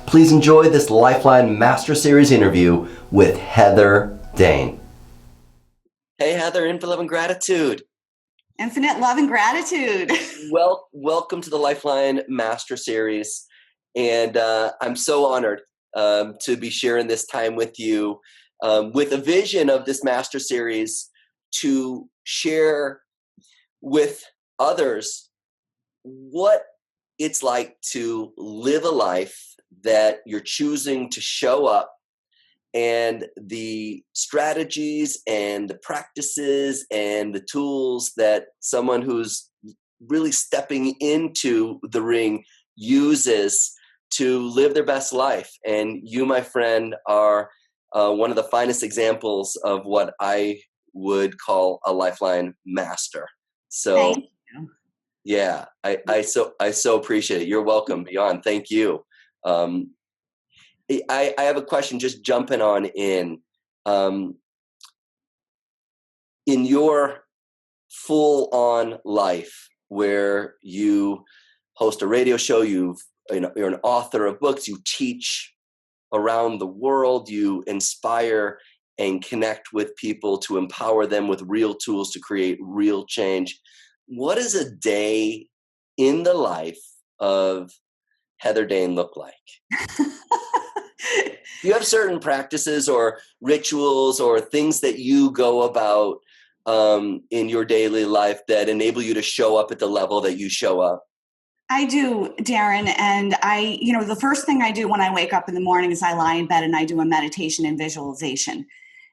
Please enjoy this LifeLine Master Series interview with Heather Dane. Hey Heather, infinite love and gratitude. Infinite love and gratitude. Welcome to the LifeLine Master Series. And I'm so honored to be sharing this time with you with a vision of this Master Series to share with others what it's like to live a life that you're choosing to show up, and the strategies and the practices and the tools that someone who's really stepping into the ring uses to live their best life. And you, my friend, are one of the finest examples of what I would call a LifeLine master. So Thank you. yeah, I so appreciate it. You're welcome beyond. Thank you. I have a question, just jumping on in. In your full-on life, where you host a radio show, you're an author of books, you teach around the world, you inspire and connect with people to empower them with real tools to create real change. What does a day in the life of Heather Dane look like? Do you have certain practices or rituals or things that you go about in your daily life that enable you to show up at the level that you show up? I do, Darren. And the first thing I do when I wake up in the morning is I lie in bed and I do a meditation and visualization.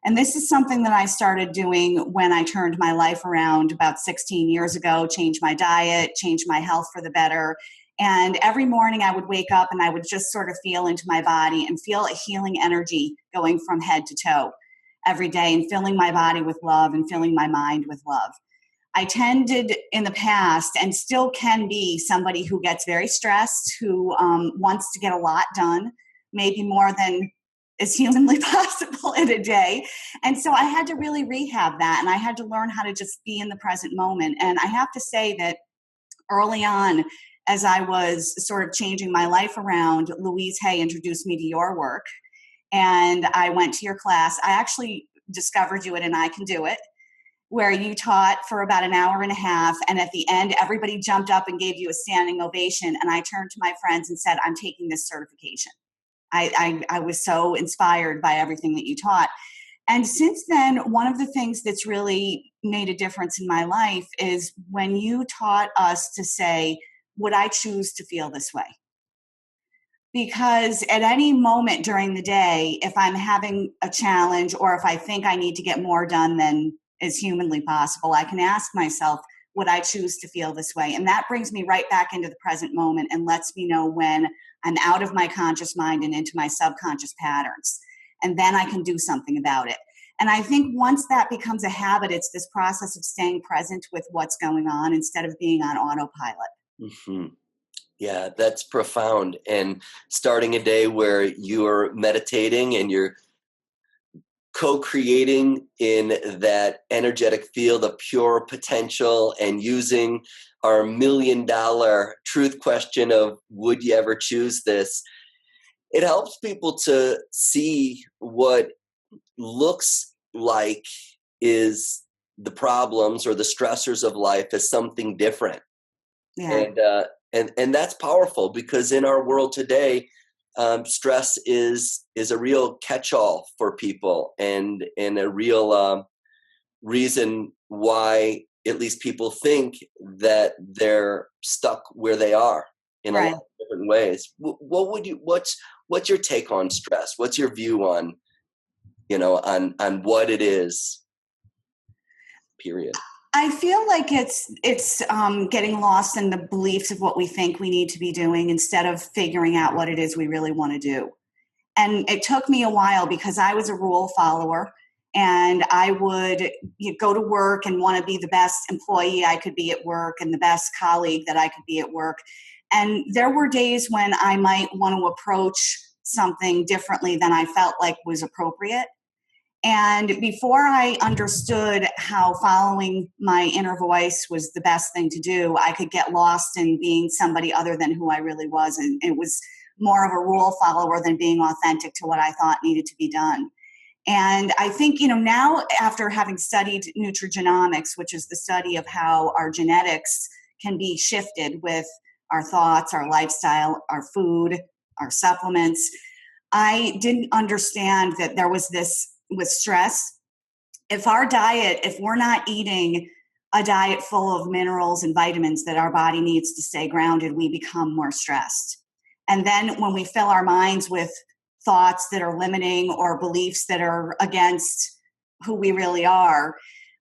And this is something that I started doing when I turned my life around about 16 years ago, changed my diet, changed my health for the better. And every morning I would wake up and I would just sort of feel into my body and feel a healing energy going from head to toe every day, and filling my body with love and filling my mind with love. I tended in the past, and still can be, somebody who gets very stressed, who wants to get a lot done, maybe more than is humanly possible in a day. And so I had to really rehab that, and I had to learn how to just be in the present moment. And I have to say that early on, as I was sort of changing my life around, Louise Hay introduced me to your work, and I went to your class. I actually discovered you at an I Can Do It, where you taught for about an hour and a half, and at the end, everybody jumped up and gave you a standing ovation, and I turned to my friends and said, I'm taking this certification. I was so inspired by everything that you taught. And since then, one of the things that's really made a difference in my life is when you taught us to say, would I choose to feel this way? Because at any moment during the day, if I'm having a challenge or if I think I need to get more done than is humanly possible, I can ask myself, would I choose to feel this way? And that brings me right back into the present moment and lets me know when I'm out of my conscious mind and into my subconscious patterns. And then I can do something about it. And I think once that becomes a habit, it's this process of staying present with what's going on instead of being on autopilot. Mm-hmm. Yeah, that's profound. And starting a day where you're meditating and you're co-creating in that energetic field of pure potential, and using our $1 million truth question of would you ever choose this, it helps people to see what looks like is the problems or the stressors of life as something different. Yeah. And that's powerful, because in our world today, stress is a real catch-all for people, and a real reason why at least people think that they're stuck where they are in a lot of different ways. What's your take on stress? What's your view on what it is? Period. I feel like it's getting lost in the beliefs of what we think we need to be doing instead of figuring out what it is we really want to do. And it took me a while because I was a rule follower, and I would go to work and want to be the best employee I could be at work and the best colleague that I could be at work. And there were days when I might want to approach something differently than I felt like was appropriate. And before I understood how following my inner voice was the best thing to do, I could get lost in being somebody other than who I really was. And it was more of a rule follower than being authentic to what I thought needed to be done. And I think, now after having studied nutrigenomics, which is the study of how our genetics can be shifted with our thoughts, our lifestyle, our food, our supplements, I didn't understand that there was this with stress. If we're not eating a diet full of minerals and vitamins that our body needs to stay grounded, we become more stressed. And then when we fill our minds with thoughts that are limiting or beliefs that are against who we really are,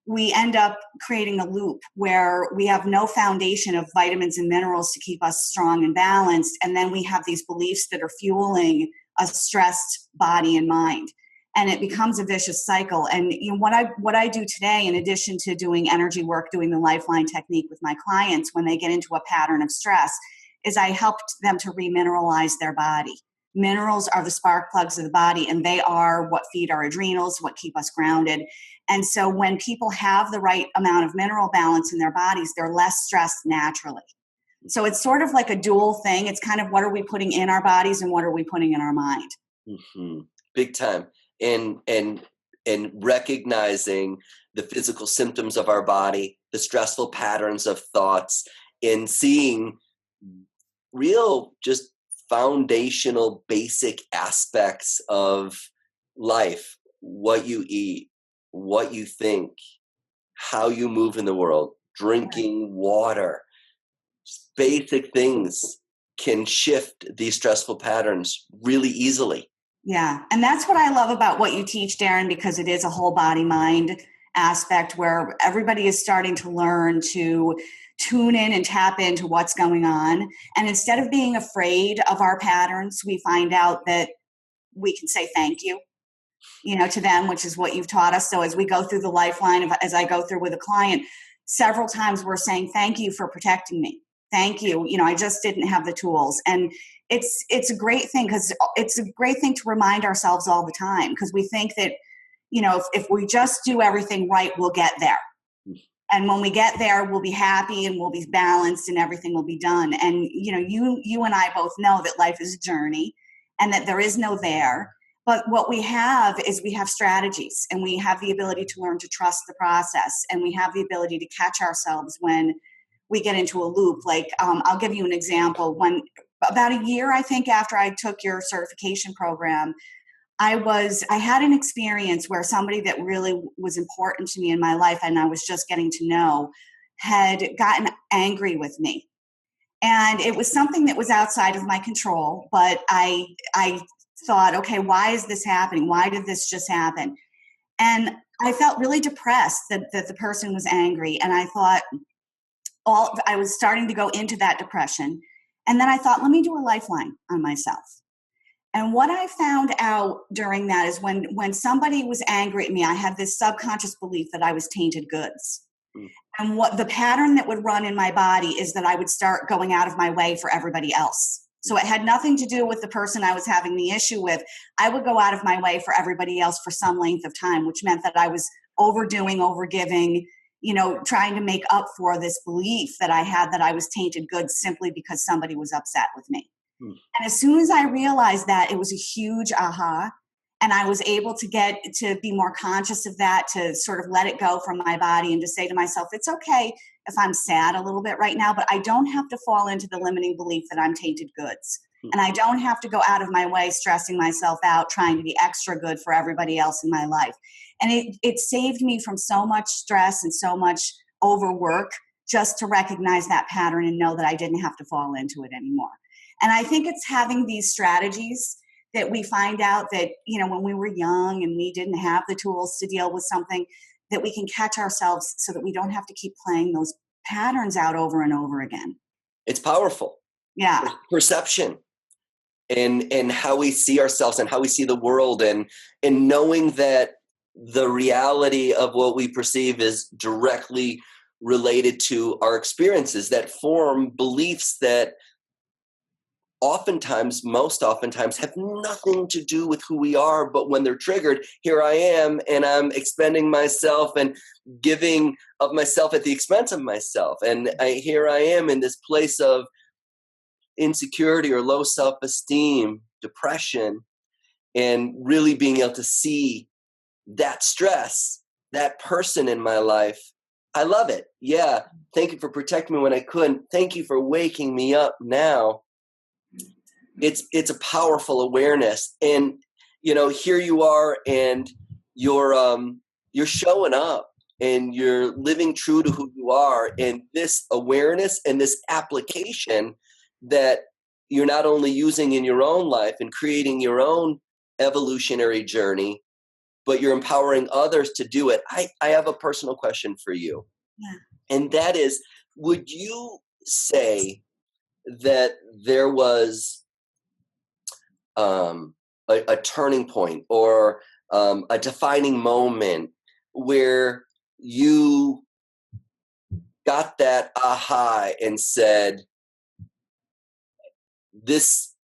we end up creating a loop where we have no foundation of vitamins and minerals to keep us strong and balanced. And then we have these beliefs that are fueling a stressed body and mind. And it becomes a vicious cycle. And what I do today, in addition to doing energy work, doing the LifeLine technique with my clients when they get into a pattern of stress, is I help them to remineralize their body. Minerals are the spark plugs of the body, and they are what feed our adrenals, what keep us grounded. And so when people have the right amount of mineral balance in their bodies, they're less stressed naturally. So it's sort of like a dual thing. It's kind of what are we putting in our bodies and what are we putting in our mind? Mm-hmm. Big time. And recognizing the physical symptoms of our body, the stressful patterns of thoughts, and seeing real just foundational basic aspects of life, what you eat, what you think, how you move in the world, drinking water, basic things can shift these stressful patterns really easily. Yeah. And that's what I love about what you teach, Darren, because it is a whole body mind aspect where everybody is starting to learn to tune in and tap into what's going on. And instead of being afraid of our patterns, we find out that we can say thank you, to them, which is what you've taught us. So as we go through the LifeLine, as I go through with a client, several times we're saying, thank you for protecting me. Thank you. I just didn't have the tools. And it's a great thing because it's a great thing to remind ourselves all the time, because we think that, if we just do everything right, we'll get there. And when we get there, we'll be happy and we'll be balanced and everything will be done. And, you and I both know that life is a journey and that there is no there. But what we have is we have strategies, and we have the ability to learn to trust the process, and we have the ability to catch ourselves when we get into a loop. Like, I'll give you an example. When about a year, I think, after I took your certification program, I had an experience where somebody that really was important to me in my life, and I was just getting to know, had gotten angry with me. And it was something that was outside of my control, but I thought, okay, why is this happening? Why did this just happen? And I felt really depressed that the person was angry. And I thought, I was starting to go into that depression. And then I thought, let me do a lifeline on myself. And what I found out during that is when somebody was angry at me, I had this subconscious belief that I was tainted goods. And what the pattern that would run in my body is that I would start going out of my way for everybody else. So it had nothing to do with the person I was having the issue with. I would go out of my way for everybody else for some length of time, which meant that I was overdoing, overgiving, trying to make up for this belief that I had that I was tainted goods simply because somebody was upset with me. And as soon as I realized that, it was a huge aha. And I was able to get to be more conscious of that, to sort of let it go from my body and to say to myself, it's okay if I'm sad a little bit right now, but I don't have to fall into the limiting belief that I'm tainted goods. And I don't have to go out of my way stressing myself out, trying to be extra good for everybody else in my life. And it saved me from so much stress and so much overwork just to recognize that pattern and know that I didn't have to fall into it anymore. And I think it's having these strategies that we find out that, when we were young and we didn't have the tools to deal with something, that we can catch ourselves so that we don't have to keep playing those patterns out over and over again. It's powerful. Yeah. Perception and how we see ourselves and how we see the world, and knowing that the reality of what we perceive is directly related to our experiences that form beliefs that most oftentimes have nothing to do with who we are, but when they're triggered, here I am, and I'm expending myself and giving of myself at the expense of myself. And here I am in this place of insecurity or low self-esteem, depression, and really being able to see that stress, that person in my life. I love it. Yeah. Thank you for protecting me when I couldn't. Thank you for waking me up now. It's a powerful awareness. And, here you are, and you're showing up and you're living true to who you are. And this awareness and this application that you're not only using in your own life and creating your own evolutionary journey, but you're empowering others to do it. I have a personal question for you. Yeah. And that is, would you say that there was a turning point or a defining moment where you got that aha and said, this,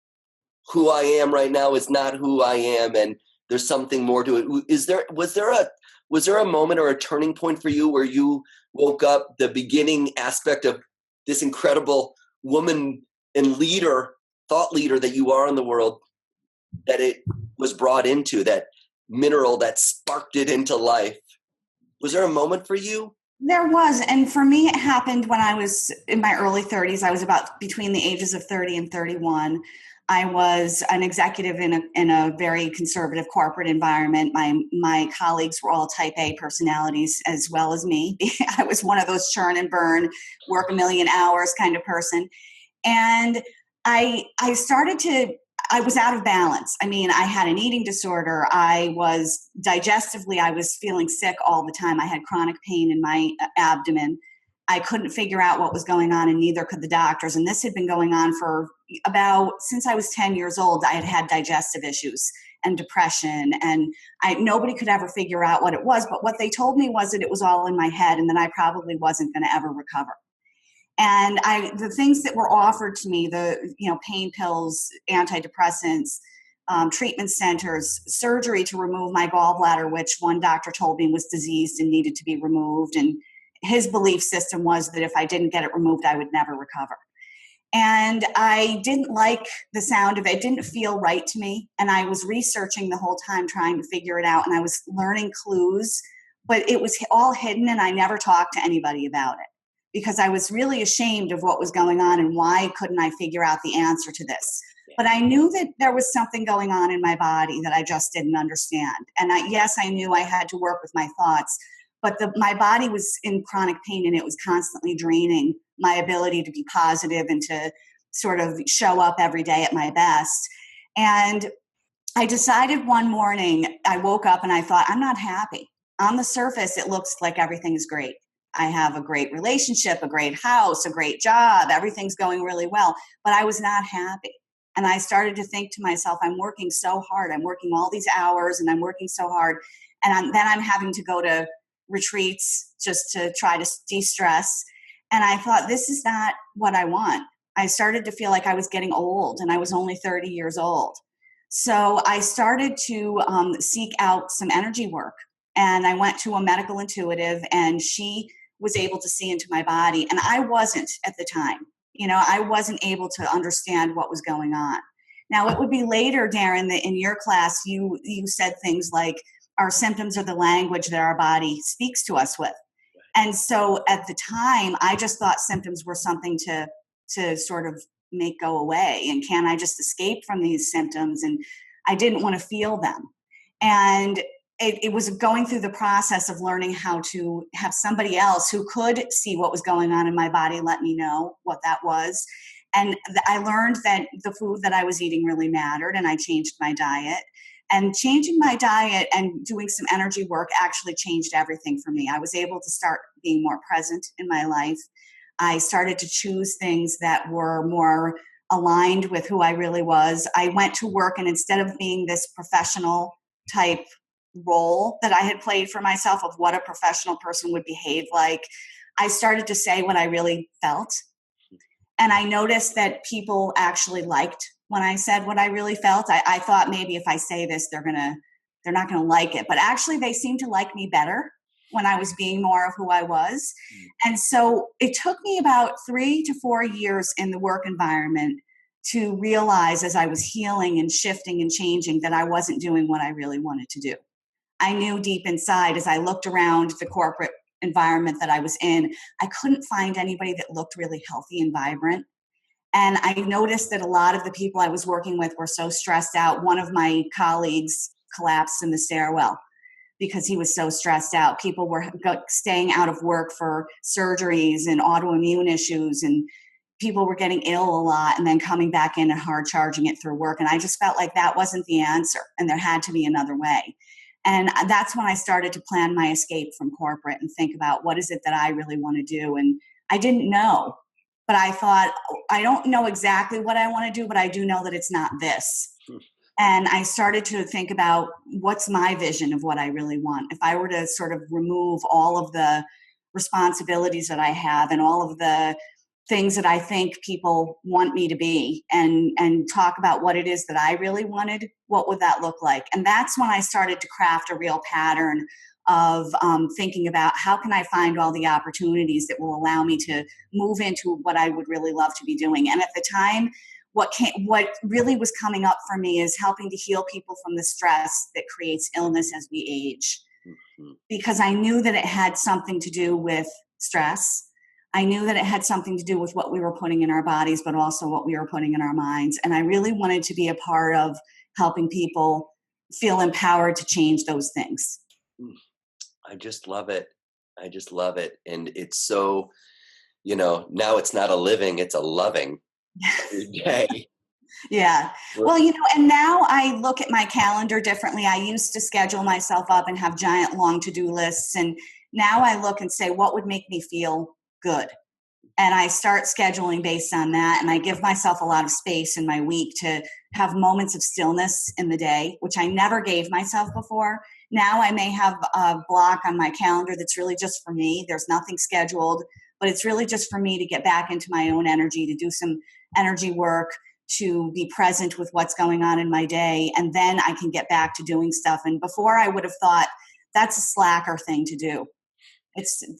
who I am right now is not who I am, and there's something more to it? Was there a moment or a turning point for you where you woke up, the beginning aspect of this incredible woman and thought leader that you are in the world, that it was brought into, that mineral that sparked it into life? Was there a moment for you? There was. And for me, it happened when I was in my early 30s. I was about between the ages of 30 and 31. I was an executive in a very conservative corporate environment. My colleagues were all type A personalities as well as me. I was one of those churn and burn, work a million hours kind of person. And I was out of balance. I mean, I had an eating disorder. I was feeling sick all the time. I had chronic pain in my abdomen. I couldn't figure out what was going on, and neither could the doctors. And this had been going on for since I was 10 years old. I had had digestive issues and depression, and nobody could ever figure out what it was. But what they told me was that it was all in my head and that I probably wasn't going to ever recover. And the things that were offered to me, pain pills, antidepressants, treatment centers, surgery to remove my gallbladder, which one doctor told me was diseased and needed to be removed. And his belief system was that if I didn't get it removed, I would never recover. And I didn't like the sound of it. It didn't feel right to me. And I was researching the whole time, trying to figure it out. And I was learning clues, but it was all hidden, and I never talked to anybody about it, because I was really ashamed of what was going on and why couldn't I figure out the answer to this. But I knew that there was something going on in my body that I just didn't understand. And I knew I had to work with my thoughts, but my body was in chronic pain, and it was constantly draining my ability to be positive and to sort of show up every day at my best. And I decided one morning, I woke up and I thought, I'm not happy. On the surface, it looks like everything is great. I have a great relationship, a great house, a great job. Everything's going really well, but I was not happy. And I started to think to myself, I'm working so hard. I'm working all these hours and I'm working so hard. And then I'm having to go to retreats just to try to de-stress. And I thought, this is not what I want. I started to feel like I was getting old, and I was only 30 years old. So I started to seek out some energy work. And I went to a medical intuitive, and she was able to see into my body. And I wasn't at the time. I wasn't able to understand what was going on. Now, it would be later, Darren, that in your class, you said things like, our symptoms are the language that our body speaks to us with. And so at the time, I just thought symptoms were something to sort of make go away. And can I just escape from these symptoms? And I didn't want to feel them. And it was going through the process of learning how to have somebody else who could see what was going on in my body let me know what that was. And I learned that the food that I was eating really mattered, and I changed my diet. And changing my diet and doing some energy work actually changed everything for me. I was able to start being more present in my life. I started to choose things that were more aligned with who I really was. I went to work, and instead of being this professional type role that I had played for myself of what a professional person would behave like, I started to say what I really felt. And I noticed that people actually liked when I said what I really felt. I thought maybe if I say this, they're not gonna like it. But actually they seemed to like me better when I was being more of who I was. And so it took me about 3 to 4 years in the work environment to realize as I was healing and shifting and changing that I wasn't doing what I really wanted to do. I knew deep inside as I looked around the corporate environment that I was in, I couldn't find anybody that looked really healthy and vibrant. And I noticed that a lot of the people I was working with were so stressed out. One of my colleagues collapsed in the stairwell because he was so stressed out. People were staying out of work for surgeries and autoimmune issues, and people were getting ill a lot and then coming back in and hard charging it through work. And I just felt like that wasn't the answer, and there had to be another way. And that's when I started to plan my escape from corporate and think about what is it that I really want to do. And I didn't know, but I thought, I don't know exactly what I want to do, but I do know that it's not this. And I started to think about what's my vision of what I really want. If I were to sort of remove all of the responsibilities that I have and all of the things that I think people want me to be, and talk about what it is that I really wanted, what would that look like? And that's when I started to craft a real pattern of thinking about how can I find all the opportunities that will allow me to move into what I would really love to be doing. And at the time, what really was coming up for me is helping to heal people from the stress that creates illness as we age. Mm-hmm. Because I knew that it had something to do with stress. I knew that it had something to do with what we were putting in our bodies, but also what we were putting in our minds. And I really wanted to be a part of helping people feel empowered to change those things. I just love it. I just love it. And it's so, now it's not a living, it's a loving every day. Yeah. Well, and now I look at my calendar differently. I used to schedule myself up and have giant long to-do lists. And now I look and say, what would make me feel good? And I start scheduling based on that. And I give myself a lot of space in my week to have moments of stillness in the day, which I never gave myself before. Now I may have a block on my calendar that's really just for me. There's nothing scheduled, but it's really just for me to get back into my own energy, to do some energy work, to be present with what's going on in my day. And then I can get back to doing stuff. And before I would have thought that's a slacker thing to do.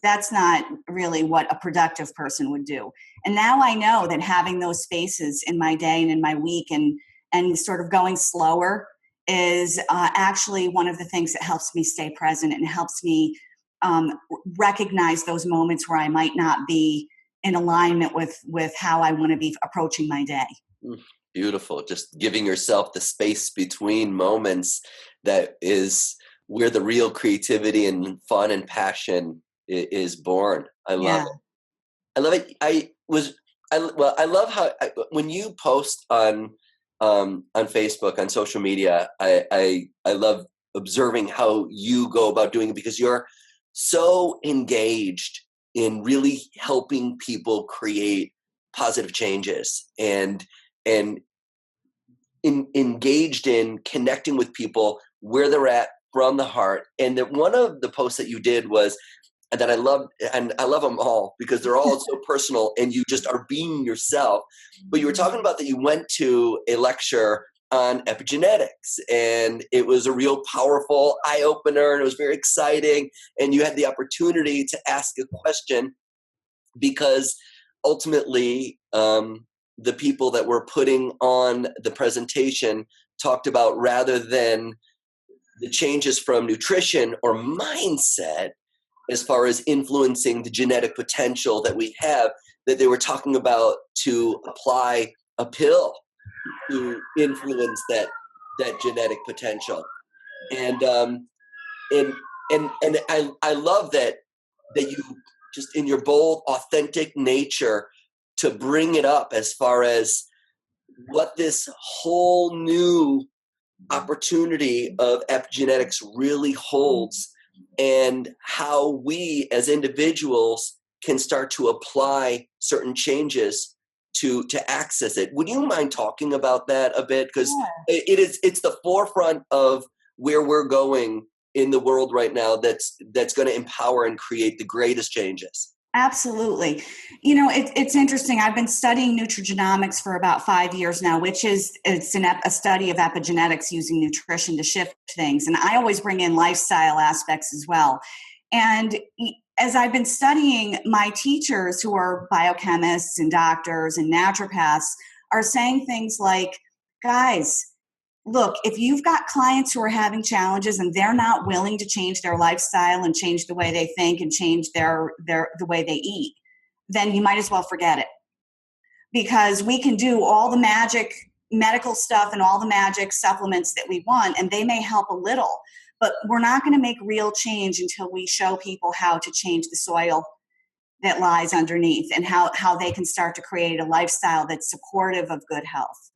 That's not really what a productive person would do. And now I know that having those spaces in my day and in my week and sort of going slower is actually one of the things that helps me stay present and helps me recognize those moments where I might not be in alignment with how I want to be approaching my day. Beautiful. Just giving yourself the space between moments that is where the real creativity and fun and passion is born. I love it. I love it. I love how when you post on Facebook, on social media, I love observing how you go about doing it, because you're so engaged in really helping people create positive changes and engaged in connecting with people where they're at from the heart. And that one of the posts that you did was that I love, and I love them all because they're all so personal and you just are being yourself. But you were talking about that you went to a lecture on epigenetics, and it was a real powerful eye opener, and it was very exciting. And you had the opportunity to ask a question because ultimately, the people that were putting on the presentation talked about, rather than the changes from nutrition or mindset, as far as influencing the genetic potential that we have, that they were talking about to apply a pill to influence that genetic potential. And I love that you just, in your bold, authentic nature, to bring it up as far as what this whole new opportunity of epigenetics really holds, and how we as individuals can start to apply certain changes to access it. Would you mind talking about that a bit? Because it's the forefront of where we're going in the world right now that's going to empower and create the greatest changes. Absolutely. It's interesting. I've been studying nutrigenomics for about 5 years now, which is a study of epigenetics using nutrition to shift things. And I always bring in lifestyle aspects as well. And as I've been studying, my teachers, who are biochemists and doctors and naturopaths, are saying things like, guys, look, if you've got clients who are having challenges and they're not willing to change their lifestyle and change the way they think and change the way they eat, then you might as well forget it. Because we can do all the magic medical stuff and all the magic supplements that we want, and they may help a little, but we're not going to make real change until we show people how to change the soil that lies underneath and how they can start to create a lifestyle that's supportive of good health.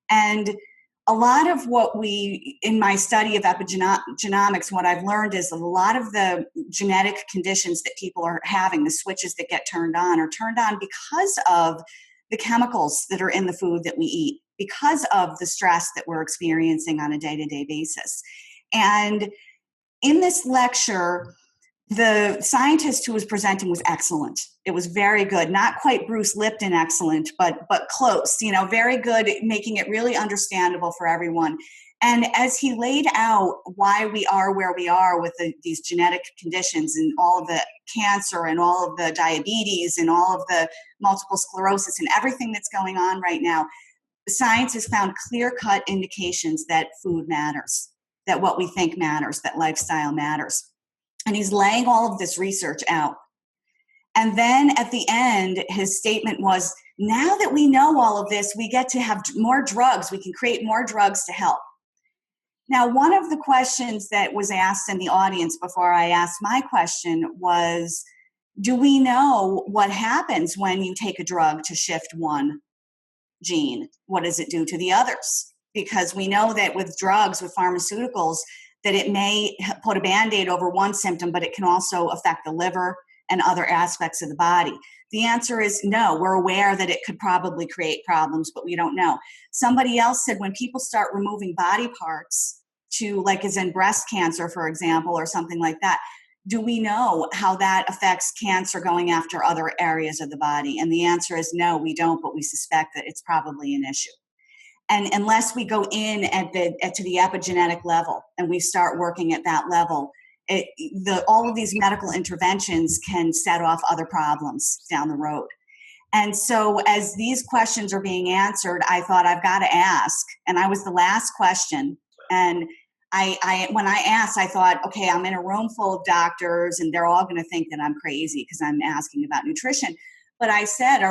And a lot of what in my study of epigenomics, what I've learned is a lot of the genetic conditions that people are having, the switches that get turned on, are turned on because of the chemicals that are in the food that we eat, because of the stress that we're experiencing on a day-to-day basis. And in this lecture, the scientist who was presenting was excellent. It was very good. Not quite Bruce Lipton excellent, but close, very good, making it really understandable for everyone. And as he laid out why we are where we are with these genetic conditions and all of the cancer and all of the diabetes and all of the multiple sclerosis and everything that's going on right now, science has found clear-cut indications that food matters, that what we think matters, that lifestyle matters. And he's laying all of this research out. And then at the end, his statement was, now that we know all of this, we get to have more drugs. We can create more drugs to help. Now, one of the questions that was asked in the audience before I asked my question was, do we know what happens when you take a drug to shift one gene? What does it do to the others? Because we know that with drugs, with pharmaceuticals, that it may put a Band-Aid over one symptom, but it can also affect the liver and other aspects of the body. The answer is no. We're aware that it could probably create problems, but we don't know. Somebody else said when people start removing body parts like as in breast cancer, for example, or something like that, do we know how that affects cancer going after other areas of the body? And the answer is no, we don't, but we suspect that it's probably an issue. And unless we go in to the epigenetic level and we start working at that level, all of these medical interventions can set off other problems down the road. And so as these questions are being answered, I thought I've got to ask, and I was the last question. And when I asked, I thought, okay, I'm in a room full of doctors and they're all going to think that I'm crazy because I'm asking about nutrition. But I said,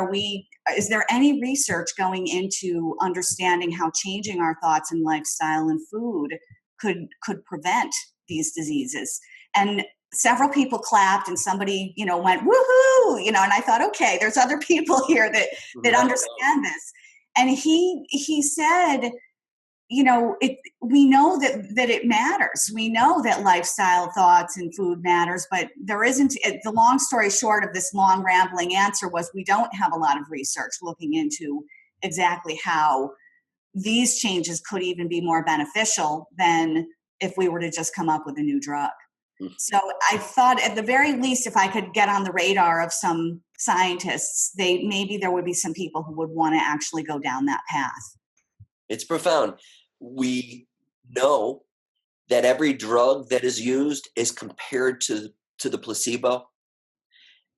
is there any research going into understanding how changing our thoughts and lifestyle and food could prevent these diseases? And several people clapped and somebody, went, woohoo, and I thought, okay, there's other people here that understand this. And he said, we know that it matters. We know that lifestyle thoughts and food matters, but there isn't, the long story short of this long rambling answer was we don't have a lot of research looking into exactly how these changes could even be more beneficial than if we were to just come up with a new drug. So I thought at the very least, if I could get on the radar of some scientists, maybe there would be some people who would want to actually go down that path. It's profound. We know that every drug that is used is compared to the placebo,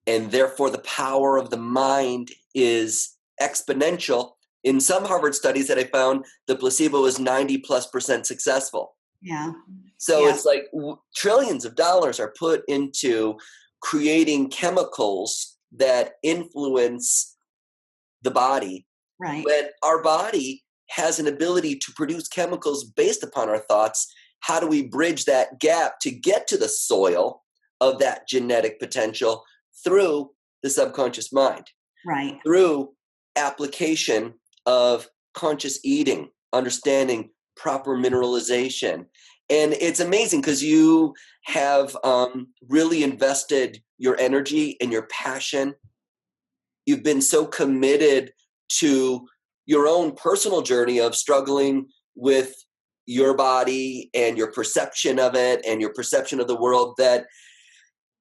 and therefore the power of the mind is exponential. In some Harvard studies that I found, the placebo is 90+% successful. Yeah. So It's like trillions of dollars are put into creating chemicals that influence the body. Right. When our body has an ability to produce chemicals based upon our thoughts, how do we bridge that gap to get to the soil of that genetic potential through the subconscious mind? Right. Through application of conscious eating, understanding proper mineralization. And it's amazing because you have really invested your energy and your passion. You've been so committed to your own personal journey of struggling with your body and your perception of it and your perception of the world, that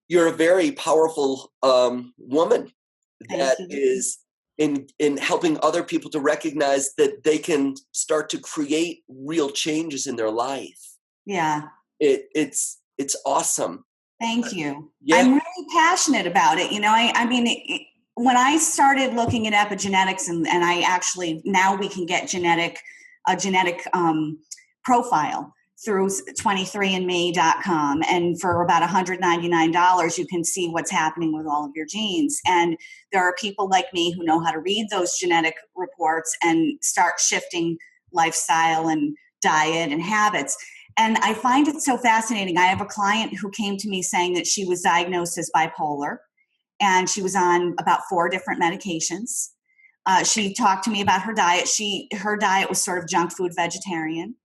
you're a very powerful woman that is in helping other people to recognize that they can start to create real changes in their life. Yeah. It's awesome. Thank you. Yeah. I'm really passionate about it. I mean, when I started looking at epigenetics, and I actually, now we can get a genetic profile through 23andme.com. And for about $199, you can see what's happening with all of your genes. And there are people like me who know how to read those genetic reports and start shifting lifestyle and diet and habits. And I find it so fascinating. I have a client who came to me saying that she was diagnosed as bipolar, and she was on about 4 different medications. She talked to me about her diet. Her diet was sort of junk food vegetarian.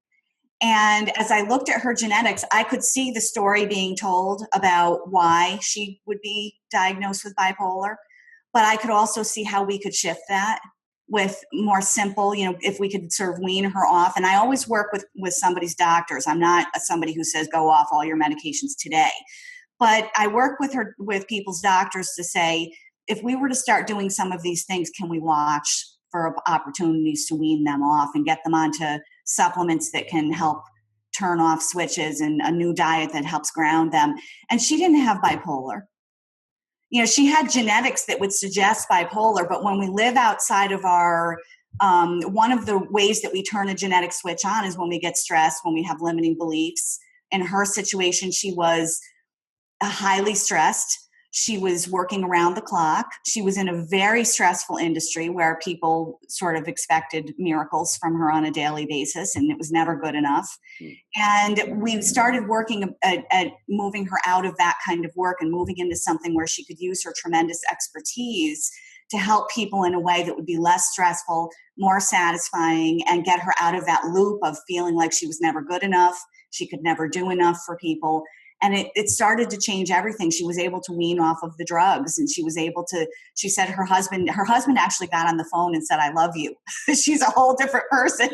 And as I looked at her genetics, I could see the story being told about why she would be diagnosed with bipolar. But I could also see how we could shift that with more simple, if we could sort of wean her off. And I always work with somebody's doctors. I'm not somebody who says, go off all your medications today. But I work with people's doctors to say, if we were to start doing some of these things, can we watch for opportunities to wean them off and get them onto supplements that can help turn off switches, and a new diet that helps ground them? And she didn't have bipolar. She had genetics that would suggest bipolar, but when we live outside of our, one of the ways that we turn a genetic switch on is when we get stressed, when we have limiting beliefs. In her situation, she was highly stressed. She was working around the clock. She was in a very stressful industry where people sort of expected miracles from her on a daily basis, and it was never good enough. And we started working at moving her out of that kind of work and moving into something where she could use her tremendous expertise to help people in a way that would be less stressful, more satisfying, and get her out of that loop of feeling like she was never good enough, she could never do enough for people. And it started to change everything. She was able to wean off of the drugs, and she said her husband actually got on the phone and said, I love you. She's a whole different person.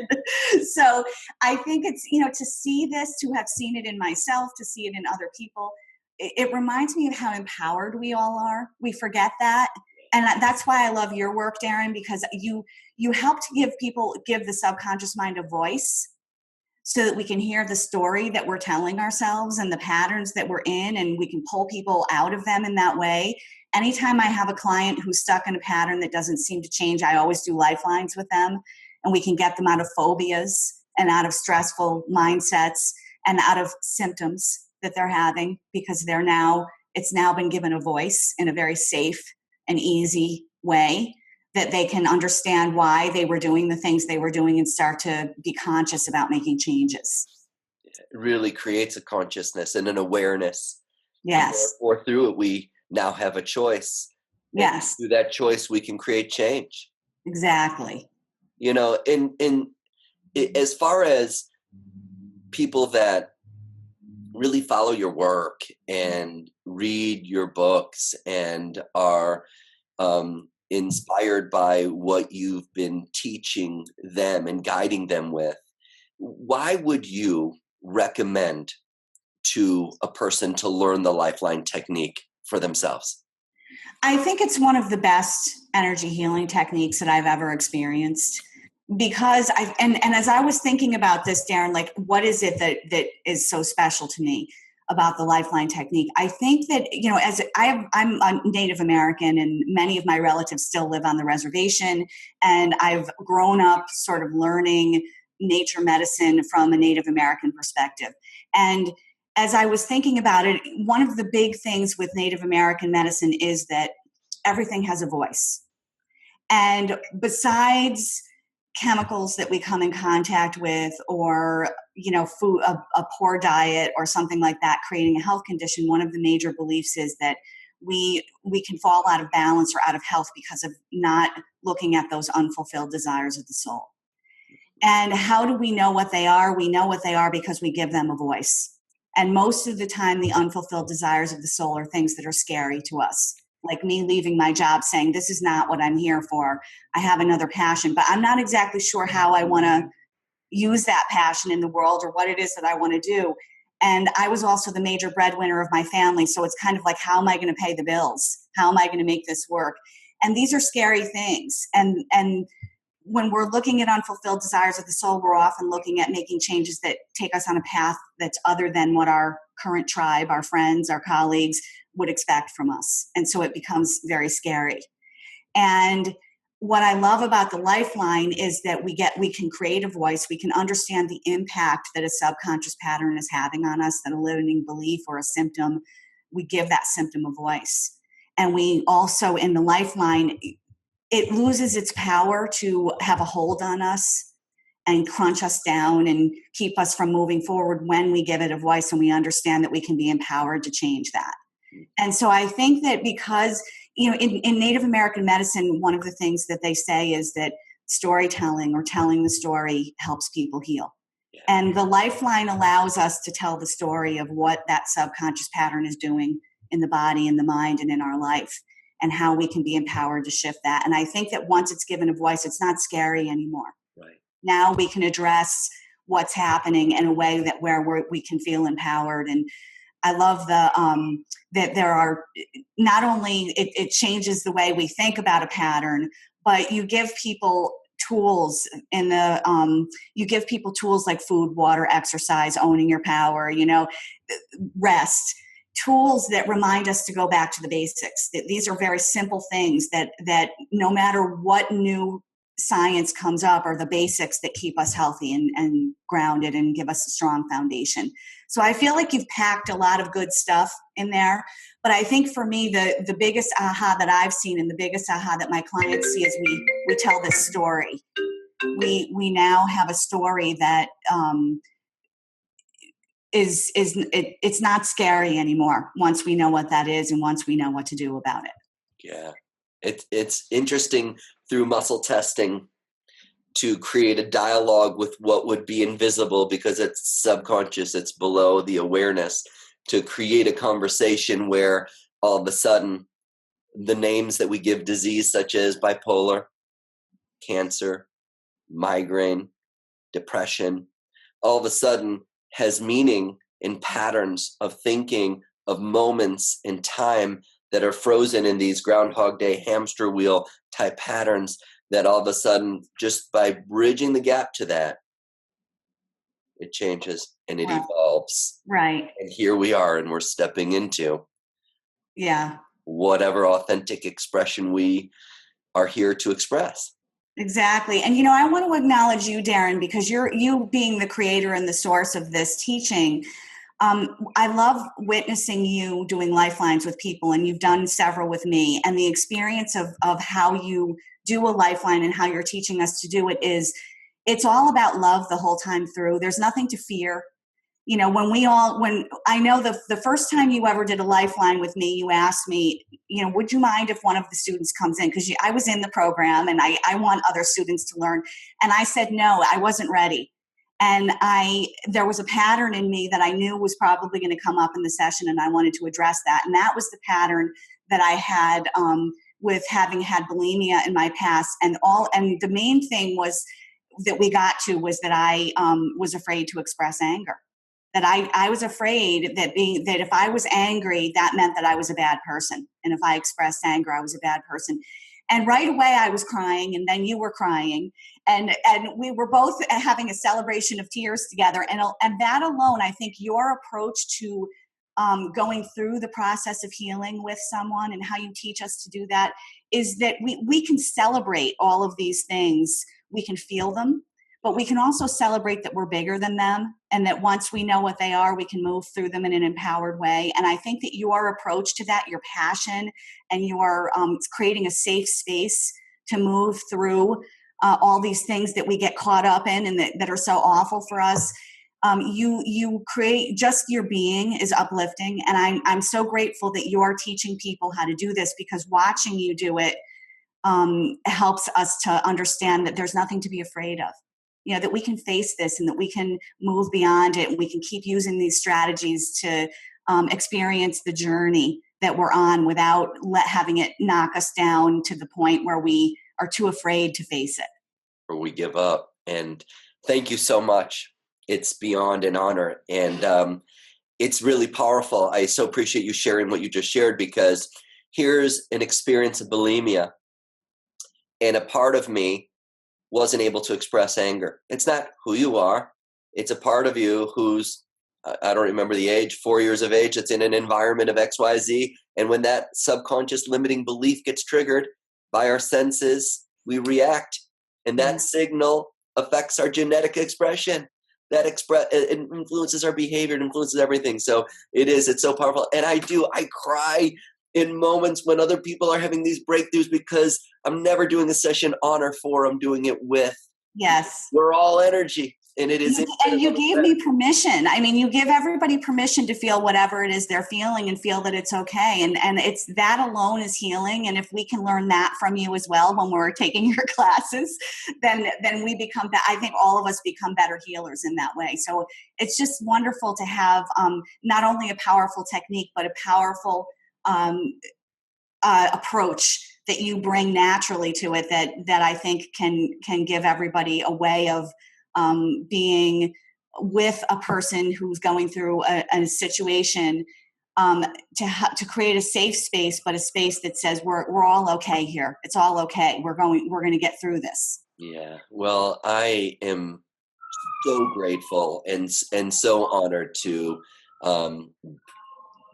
So I think it's, to see this, to have seen it in myself, to see it in other people, it reminds me of how empowered we all are. We forget that. And that's why I love your work, Darren, because you help to give the subconscious mind a voice, so that we can hear the story that we're telling ourselves and the patterns that we're in, and we can pull people out of them in that way. Anytime I have a client who's stuck in a pattern that doesn't seem to change, I always do lifelines with them, and we can get them out of phobias and out of stressful mindsets and out of symptoms that they're having, because it's now been given a voice in a very safe and easy way, that they can understand why they were doing the things they were doing and start to be conscious about making changes. It really creates a consciousness and an awareness. Yes. Or through it, we now have a choice. Yes. And through that choice, we can create change. Exactly. As far as people that really follow your work and read your books and are inspired by what you've been teaching them and guiding them with, why would you recommend to a person to learn the LifeLine technique for themselves? I think it's one of the best energy healing techniques that I've ever experienced, because and as I was thinking about this, Darren, like, what is it that is so special to me about the LifeLine technique? I think that, as I'm a Native American, and many of my relatives still live on the reservation, and I've grown up sort of learning nature medicine from a Native American perspective. And as I was thinking about it, one of the big things with Native American medicine is that everything has a voice. And besides chemicals that we come in contact with, or food, a poor diet or something like that creating a health condition, one of the major beliefs is that we can fall out of balance or out of health because of not looking at those unfulfilled desires of the soul. And how do we know what they are? We know what they are because we give them a voice. And most of the time, the unfulfilled desires of the soul are things that are scary to us. Like me leaving my job saying, this is not what I'm here for. I have another passion, but I'm not exactly sure how I want to use that passion in the world, or what it is that I want to do. And I was also the major breadwinner of my family. So it's kind of like, how am I going to pay the bills? How am I going to make this work? And these are scary things. And when we're looking at unfulfilled desires of the soul, we're often looking at making changes that take us on a path that's other than what our current tribe, our friends, our colleagues would expect from us. And so it becomes very scary. And what I love about the LifeLine is that we can create a voice. We can understand the impact that a subconscious pattern is having on us, that a limiting belief or a symptom, we give that symptom a voice. And we also, in the LifeLine, it loses its power to have a hold on us and crunch us down and keep us from moving forward when we give it a voice and we understand that we can be empowered to change that. And so I think that because, in Native American medicine, one of the things that they say is that storytelling or telling the story helps people heal. Yeah. And the LifeLine allows us to tell the story of what that subconscious pattern is doing in the body, in the mind, and in our life, and how we can be empowered to shift that. And I think that once it's given a voice, it's not scary anymore. Right. Now we can address what's happening in a way that where we can feel empowered. And I love that there are not only it changes the way we think about a pattern, but you give people tools you give people tools like food, water, exercise, owning your power, rest, tools that remind us to go back to the basics. These are very simple things that no matter what new science comes up are the basics that keep us healthy and grounded and give us a strong foundation. So I feel like you've packed a lot of good stuff in there. But I think for me, the biggest aha that I've seen and the biggest aha that my clients see is we tell this story. We now have a story that it's not scary anymore once we know what that is and once we know what to do about it. Yeah. It's interesting through muscle testing to create a dialogue with what would be invisible because it's subconscious, it's below the awareness, to create a conversation where all of a sudden the names that we give disease such as bipolar, cancer, migraine, depression, all of a sudden has meaning in patterns of thinking, of moments in time that are frozen in these Groundhog Day hamster wheel type patterns that all of a sudden, just by bridging the gap to that, it changes and it evolves. Right. And here we are, and we're stepping into whatever authentic expression we are here to express. Exactly. And, I want to acknowledge you, Darren, because you being the creator and the source of this teaching. I love witnessing you doing lifelines with people, and you've done several with me, and the experience of how you do a lifeline and how you're teaching us to do it it's all about love the whole time through. There's nothing to fear. When I know the first time you ever did a lifeline with me, you asked me, would you mind if one of the students comes in? Because I was in the program and I want other students to learn. And I said, no, I wasn't ready. And there was a pattern in me that I knew was probably going to come up in the session, and I wanted to address that. And that was the pattern that I had with having had bulimia in my past. And the main thing that we got to was that I was afraid to express anger. That I was afraid that if I was angry, that meant that I was a bad person. And if I expressed anger, I was a bad person. And right away I was crying, and then you were crying, and we were both having a celebration of tears together. And that alone, I think your approach to going through the process of healing with someone and how you teach us to do that is that we can celebrate all of these things. We can feel them, but we can also celebrate that we're bigger than them, and that once we know what they are, we can move through them in an empowered way. And I think that your approach to that, your passion, and your creating a safe space to move through all these things that we get caught up in and that are so awful for us, you create, just your being is uplifting. And I'm so grateful that you're teaching people how to do this, because watching you do it helps us to understand that there's nothing to be afraid of. That we can face this and that we can move beyond it, and we can keep using these strategies to experience the journey that we're on without having it knock us down to the point where we are too afraid to face it. Or we give up. And thank you so much. It's beyond an honor. And it's really powerful. I so appreciate you sharing what you just shared, because here's an experience of bulimia, and a part of me wasn't able to express anger. It's not who you are. It's a part of you who's, I don't remember the age, 4 years of age, that's in an environment of XYZ. And when that subconscious limiting belief gets triggered by our senses, we react, and that signal affects our genetic expression. It influences our behavior, it influences everything. So it's so powerful. And I cry in moments when other people are having these breakthroughs because I'm never doing a session on or for, I'm doing it with. Yes. We're all energy. And it is. And you gave me permission. I mean, you give everybody permission to feel whatever it is they're feeling and feel that it's okay. And it's that alone is healing. And if we can learn that from you as well when we're taking your classes, then we become, I think all of us become better healers in that way. So it's just wonderful to have not only a powerful technique, but a powerful approach that you bring naturally to it that I think can give everybody a way of being with a person who's going through a situation to create a safe space, but a space that says we're all okay here. It's all okay. We're going to get through this. Yeah. Well, I am so grateful and so honored to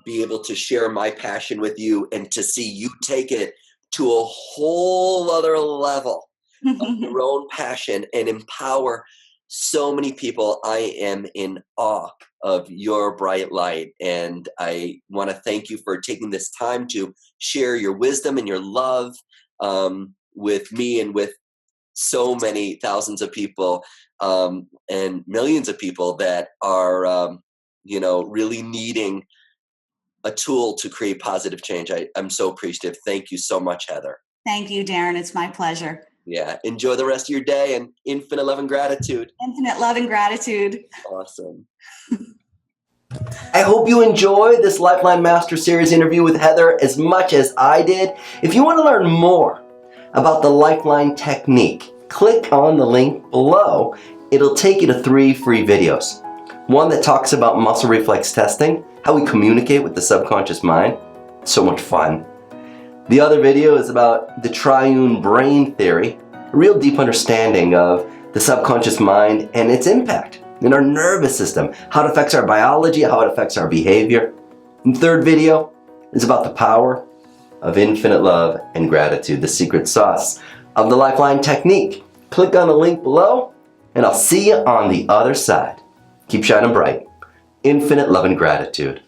be able to share my passion with you and to see you take it to a whole other level of your own passion and empower so many people. I am in awe of your bright light, and I want to thank you for taking this time to share your wisdom and your love with me and with so many thousands of people and millions of people that are really needing a tool to create positive change. I'm so appreciative. Thank you so much, Heather. Thank you, Darren. It's my pleasure. Yeah. Enjoy the rest of your day, and infinite love and gratitude. Infinite love and gratitude. Awesome. I hope you enjoyed this Lifeline Master Series interview with Heather as much as I did. If you want to learn more about the Lifeline technique, click on the link below. It'll take you to 3 free videos. One that talks about muscle reflex testing, how we communicate with the subconscious mind. So much fun. The other video is about the triune brain theory, a real deep understanding of the subconscious mind and its impact in our nervous system, how it affects our biology, how it affects our behavior. And the third video is about the power of infinite love and gratitude, the secret sauce of the Lifeline technique. Click on the link below, and I'll see you on the other side. Keep shining bright. Infinite love and gratitude.